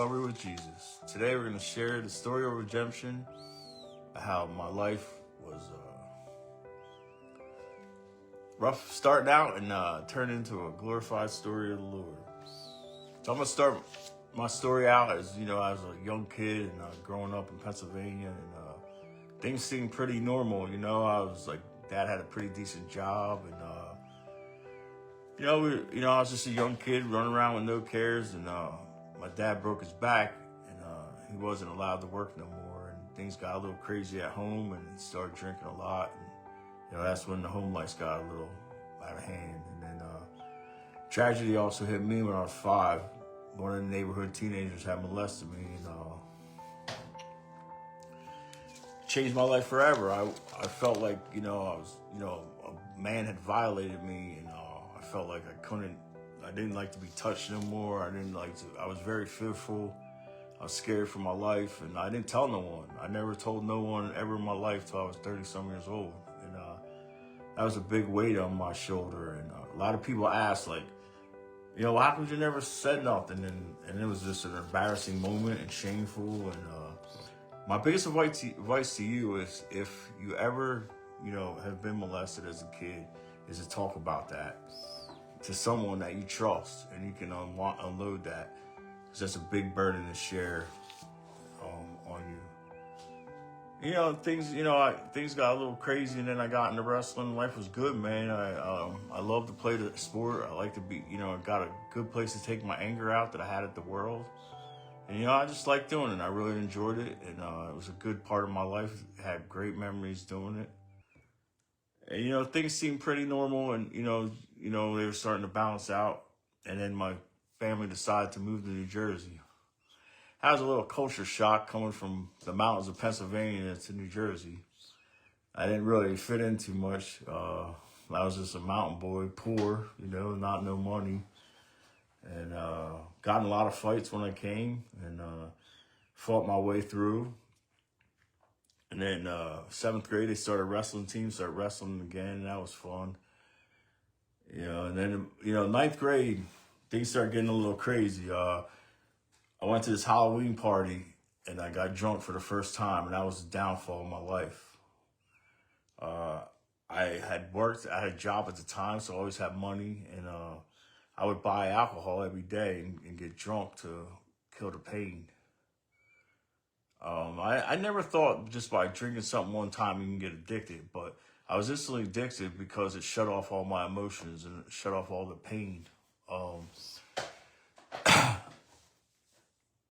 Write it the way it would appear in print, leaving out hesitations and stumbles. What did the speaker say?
Recovery with Jesus. Today we're going to share the story of redemption, how my life was rough starting out and turned into a glorified story of the Lord. So I'm going to start my story out as, I was a young kid and growing up in Pennsylvania, and things seemed pretty normal. I was like, Dad had a pretty decent job, and I was just a young kid running around with no cares, and my dad broke his back, and he wasn't allowed to work no more, and things got a little crazy at home, and he started drinking a lot, and that's when the home life got a little out of hand. And then tragedy also hit me when I was 5. One of the neighborhood teenagers had molested me, and changed my life forever. I felt like I was a man had violated me, and I felt like I didn't like to be touched no more. I was very fearful. I was scared for my life, and I didn't tell no one. I never told no one ever in my life till I was 30-some years old. And that was a big weight on my shoulder. And a lot of people asked, like, how come you never said nothing? And it was just an embarrassing moment and shameful. And my biggest advice to you is, if you ever, have been molested as a kid, is to talk about that to someone that you trust, and you can unload that, because that's a big burden to share on you. Things got a little crazy, and then I got into wrestling. Life was good, man. I love to play the sport. I like to be, I got a good place to take my anger out that I had at the world. And, I just liked doing it. I really enjoyed it, and it was a good part of my life. I had great memories doing it. And, things seemed pretty normal, and, they were starting to balance out. And then my family decided to move to New Jersey. That was a little culture shock, coming from the mountains of Pennsylvania to New Jersey. I didn't really fit in too much. I was just a mountain boy, poor, not no money. And got in a lot of fights when I came, and fought my way through. And then 7th grade, they started a wrestling team, started wrestling again, and that was fun. And then, 9th grade, things started getting a little crazy. I went to this Halloween party, and I got drunk for the first time, and that was the downfall of my life. I had a job at the time, so I always had money, and I would buy alcohol every day and get drunk to kill the pain. I never thought just by drinking something one time you can get addicted, but I was instantly addicted because it shut off all my emotions and it shut off all the pain.